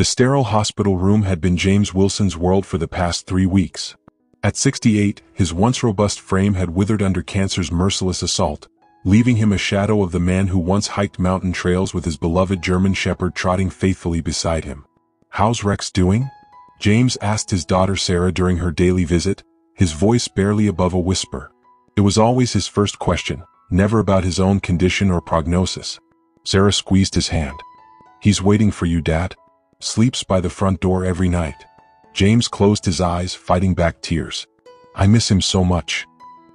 The sterile hospital room had been James Wilson's world for the past 3 weeks. At 68, his once robust frame had withered under cancer's merciless assault, leaving him a shadow of the man who once hiked mountain trails with his beloved German shepherd trotting faithfully beside him. "How's Rex doing?" James asked his daughter Sarah during her daily visit, his voice barely above a whisper. It was always his first question, never about his own condition or prognosis. Sarah squeezed his hand. "He's waiting for you, Dad. Sleeps by the front door every night." James closed his eyes, fighting back tears. "I miss him so much."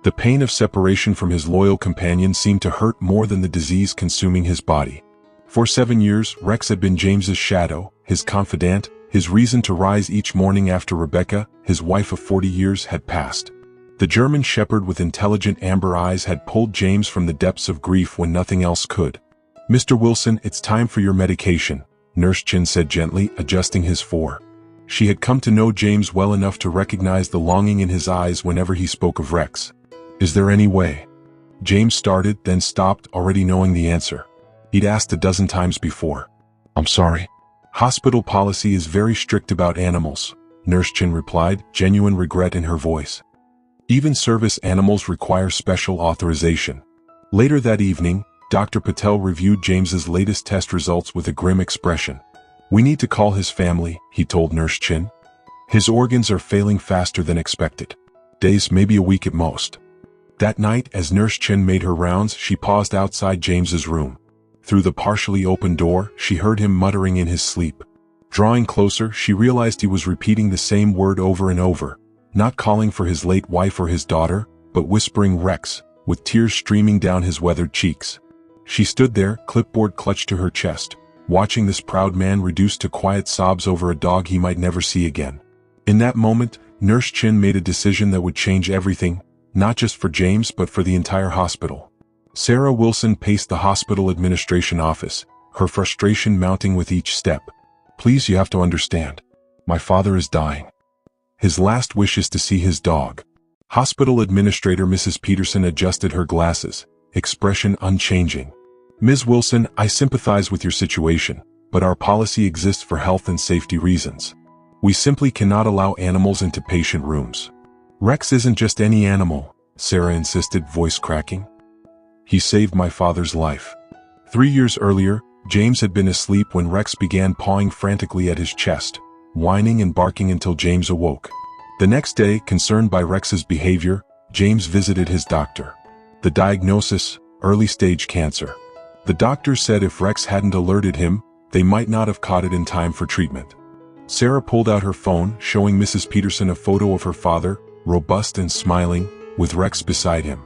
The pain of separation from his loyal companion seemed to hurt more than the disease consuming his body. For 7 years, Rex had been James's shadow, his confidant, his reason to rise each morning after Rebecca, his wife of 40 years, had passed. The German shepherd with intelligent amber eyes had pulled James from the depths of grief when nothing else could. "Mr. Wilson, it's time for your medication," Nurse Chin said gently, adjusting his fore. She had come to know James well enough to recognize the longing in his eyes whenever he spoke of Rex. "Is there any way?" James started, then stopped, already knowing the answer. He'd asked a dozen times before. "I'm sorry. Hospital policy is very strict about animals," Nurse Chin replied, genuine regret in her voice. "Even service animals require special authorization." Later that evening, Dr. Patel reviewed James's latest test results with a grim expression. "We need to call his family," he told Nurse Chin. "His organs are failing faster than expected. Days, maybe a week at most." That night, as Nurse Chin made her rounds, she paused outside James's room. Through the partially open door, she heard him muttering in his sleep. Drawing closer, she realized he was repeating the same word over and over, not calling for his late wife or his daughter, but whispering Rex, with tears streaming down his weathered cheeks. She stood there, clipboard clutched to her chest, watching this proud man reduced to quiet sobs over a dog he might never see again. In that moment, Nurse Chin made a decision that would change everything, not just for James but for the entire hospital. Sarah Wilson paced the hospital administration office, her frustration mounting with each step. "Please, you have to understand. My father is dying. His last wish is to see his dog." Hospital Administrator Mrs. Peterson adjusted her glasses, expression unchanging. "Ms. Wilson, I sympathize with your situation, but our policy exists for health and safety reasons. We simply cannot allow animals into patient rooms." "Rex isn't just any animal," Sarah insisted, voice cracking. "He saved my father's life." 3 years earlier, James had been asleep when Rex began pawing frantically at his chest, whining and barking until James awoke. The next day, concerned by Rex's behavior, James visited his doctor. The diagnosis: early-stage cancer. The doctor said if Rex hadn't alerted him, they might not have caught it in time for treatment. Sarah pulled out her phone, showing Mrs. Peterson a photo of her father, robust and smiling, with Rex beside him.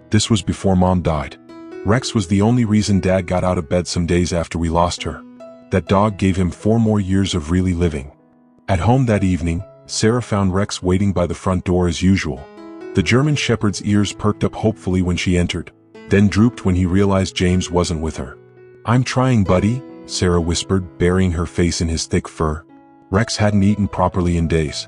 This was before Mom died. Rex was the only reason Dad got out of bed some days after we lost her. That dog gave him 4 more years of really living. At home that evening, Sarah found Rex waiting by the front door as usual. The German shepherd's ears perked up hopefully when she entered, then drooped when he realized James wasn't with her. "I'm trying, buddy," Sarah whispered, burying her face in his thick fur. Rex hadn't eaten properly in days.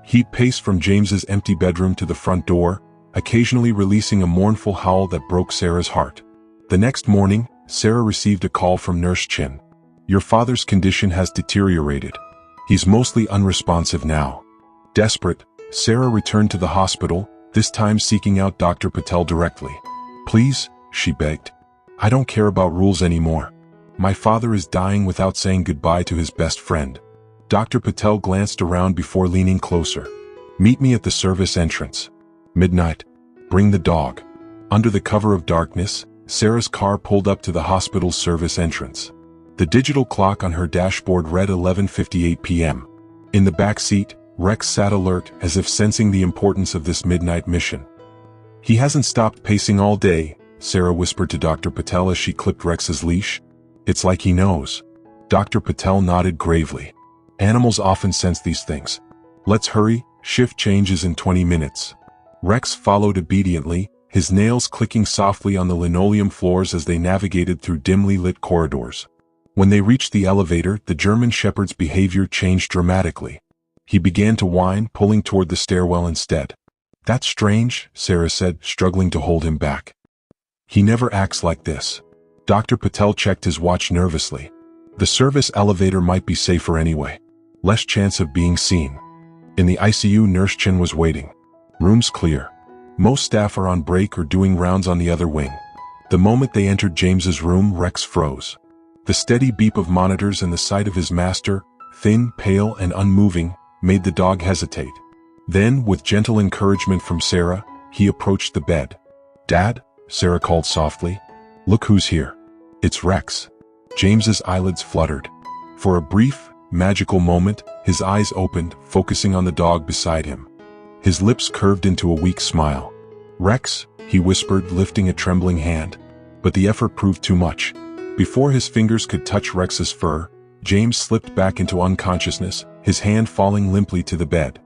He'd paced from James's empty bedroom to the front door, occasionally releasing a mournful howl that broke Sarah's heart. The next morning, Sarah received a call from Nurse Chin. "Your father's condition has deteriorated. He's mostly unresponsive now." Desperate, Sarah returned to the hospital, this time seeking out Dr. Patel directly. "Please," she begged. "I don't care about rules anymore. My father is dying without saying goodbye to his best friend." Dr. Patel glanced around before leaning closer. "Meet me at the service entrance. Midnight. Bring the dog." Under the cover of darkness, Sarah's car pulled up to the hospital's service entrance. The digital clock on her dashboard read 11:58 p.m. In the back seat, Rex sat alert, as if sensing the importance of this midnight mission. "He hasn't stopped pacing all day," Sarah whispered to Dr. Patel as she clipped Rex's leash. "It's like he knows." Dr. Patel nodded gravely. "Animals often sense these things. Let's hurry, shift changes in 20 minutes. Rex followed obediently, his nails clicking softly on the linoleum floors as they navigated through dimly lit corridors. When they reached the elevator, the German shepherd's behavior changed dramatically. He began to whine, pulling toward the stairwell instead. "That's strange," Sarah said, struggling to hold him back. "He never acts like this." Dr. Patel checked his watch nervously. The service elevator might be safer anyway. Less chance of being seen. In the ICU, Nurse Chen was waiting. Room's clear. Most staff are on break or doing rounds on the other wing. The moment they entered James's room, Rex froze. The steady beep of monitors and the sight of his master, thin, pale, and unmoving, made the dog hesitate. Then, with gentle encouragement from Sarah, he approached the bed. "Dad?" Sarah called softly. "Look who's here." "It's Rex." James's eyelids fluttered. For a brief, magical moment, his eyes opened, focusing on the dog beside him. His lips curved into a weak smile. "Rex," he whispered, lifting a trembling hand. But the effort proved too much. Before his fingers could touch Rex's fur, James slipped back into unconsciousness, his hand falling limply to the bed.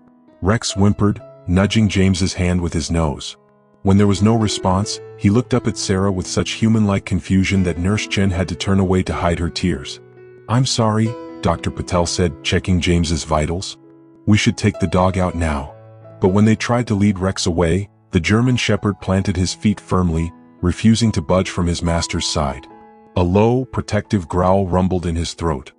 Rex whimpered, nudging James's hand with his nose. When there was no response, he looked up at Sarah with such human-like confusion that Nurse Chen had to turn away to hide her tears. "I'm sorry," Dr. Patel said, checking James's vitals. "We should take the dog out now." But when they tried to lead Rex away, the German shepherd planted his feet firmly, refusing to budge from his master's side. A low, protective growl rumbled in his throat.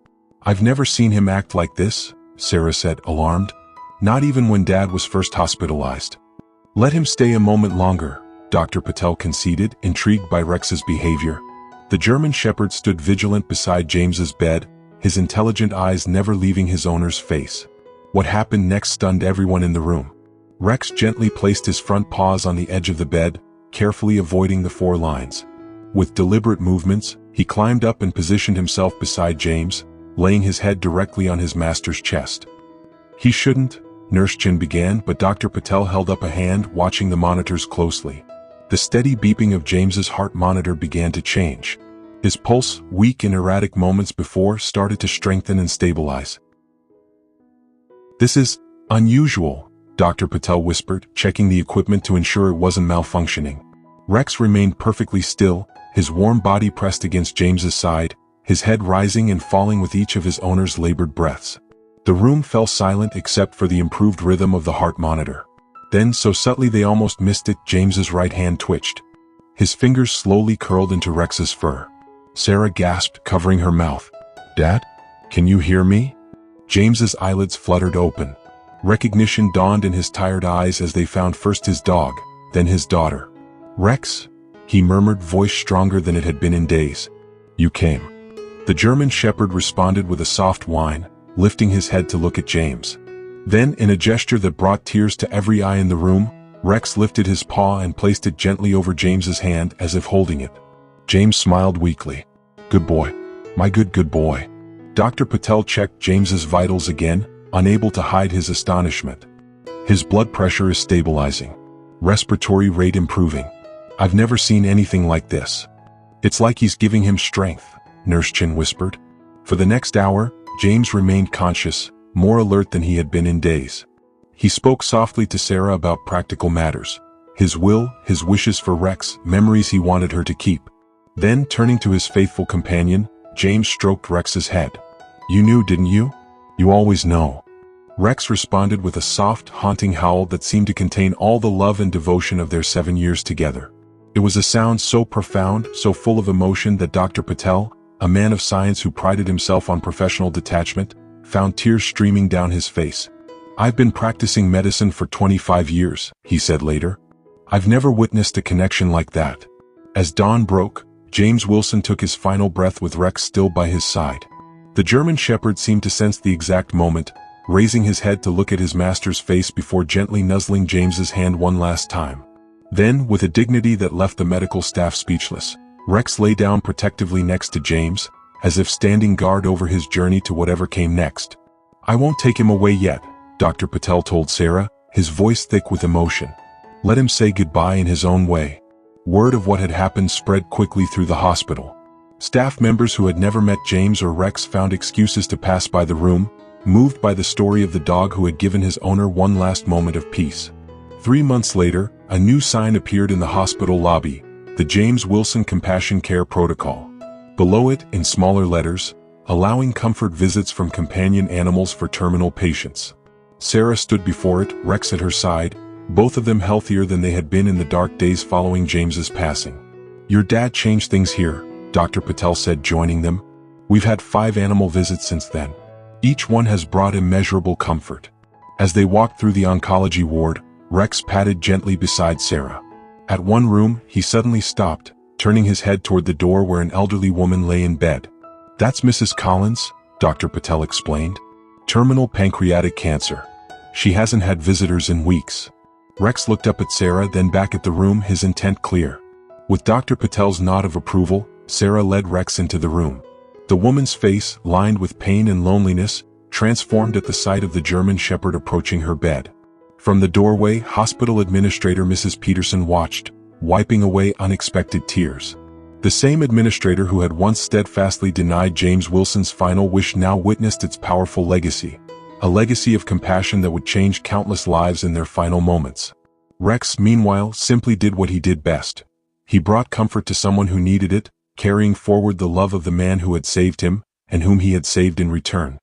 "I've never seen him act like this," Sarah said, alarmed. "Not even when Dad was first hospitalized." "Let him stay a moment longer," Dr. Patel conceded, intrigued by Rex's behavior. The German shepherd stood vigilant beside James's bed, his intelligent eyes never leaving his owner's face. What happened next stunned everyone in the room. Rex gently placed his front paws on the edge of the bed, carefully avoiding the four lines. With deliberate movements, he climbed up and positioned himself beside James, laying his head directly on his master's chest. "He shouldn't," Nurse Chen began, but Dr. Patel held up a hand, watching the monitors closely. The steady beeping of James's heart monitor began to change. His pulse, weak and erratic moments before, started to strengthen and stabilize. "This is unusual," Dr. Patel whispered, checking the equipment to ensure it wasn't malfunctioning. Rex remained perfectly still, his warm body pressed against James's side, his head rising and falling with each of his owner's labored breaths. The room fell silent except for the improved rhythm of the heart monitor. Then, so subtly they almost missed it, James's right hand twitched. His fingers slowly curled into Rex's fur. Sarah gasped, covering her mouth. "Dad? Can you hear me?" James's eyelids fluttered open. Recognition dawned in his tired eyes as they found first his dog, then his daughter. "Rex?" he murmured, voice stronger than it had been in days. "You came." The German shepherd responded with a soft whine, lifting his head to look at James. Then, in a gesture that brought tears to every eye in the room, Rex lifted his paw and placed it gently over James's hand as if holding it. James smiled weakly. "Good boy. My good boy." Dr. Patel checked James's vitals again, unable to hide his astonishment. "His blood pressure is stabilizing. Respiratory rate improving. I've never seen anything like this. It's like he's giving him strength," Nurse Chen whispered. For the next hour, James remained conscious, more alert than he had been in days. He spoke softly to Sarah about practical matters. His will, his wishes for Rex, memories he wanted her to keep. Then, turning to his faithful companion, James stroked Rex's head. "You knew, didn't you? You always know." Rex responded with a soft, haunting howl that seemed to contain all the love and devotion of their 7 years together. It was a sound so profound, so full of emotion that Dr. Patel, a man of science who prided himself on professional detachment, found tears streaming down his face. "I've been practicing medicine for 25 years, he said later. "I've never witnessed a connection like that." As dawn broke, James Wilson took his final breath with Rex still by his side. The German shepherd seemed to sense the exact moment, raising his head to look at his master's face before gently nuzzling James's hand one last time. Then, with a dignity that left the medical staff speechless, Rex lay down protectively next to James, as if standing guard over his journey to whatever came next. "I won't take him away yet," Dr. Patel told Sarah, his voice thick with emotion. "Let him say goodbye in his own way." Word of what had happened spread quickly through the hospital. Staff members who had never met James or Rex found excuses to pass by the room, moved by the story of the dog who had given his owner one last moment of peace. 3 months later, a new sign appeared in the hospital lobby, the James Wilson Compassion Care Protocol. Below it, in smaller letters, allowing comfort visits from companion animals for terminal patients. Sarah stood before it, Rex at her side, both of them healthier than they had been in the dark days following James's passing. "Your dad changed things here," Dr. Patel said, joining them. We've had 5 animal visits since then. Each one has brought immeasurable comfort. As they walked through the oncology ward, Rex patted gently beside Sarah. At one room, he suddenly stopped, turning his head toward the door where an elderly woman lay in bed. "That's Mrs. Collins," Dr. Patel explained. "Terminal pancreatic cancer. She hasn't had visitors in weeks." Rex looked up at Sarah, then back at the room, his intent clear. With Dr. Patel's nod of approval, Sarah led Rex into the room. The woman's face, lined with pain and loneliness, transformed at the sight of the German Shepherd approaching her bed. From the doorway, hospital administrator Mrs. Peterson watched, wiping away unexpected tears. The same administrator who had once steadfastly denied James Wilson's final wish now witnessed its powerful legacy. A legacy of compassion that would change countless lives in their final moments. Rex, meanwhile, simply did what he did best. He brought comfort to someone who needed it, carrying forward the love of the man who had saved him, and whom he had saved in return.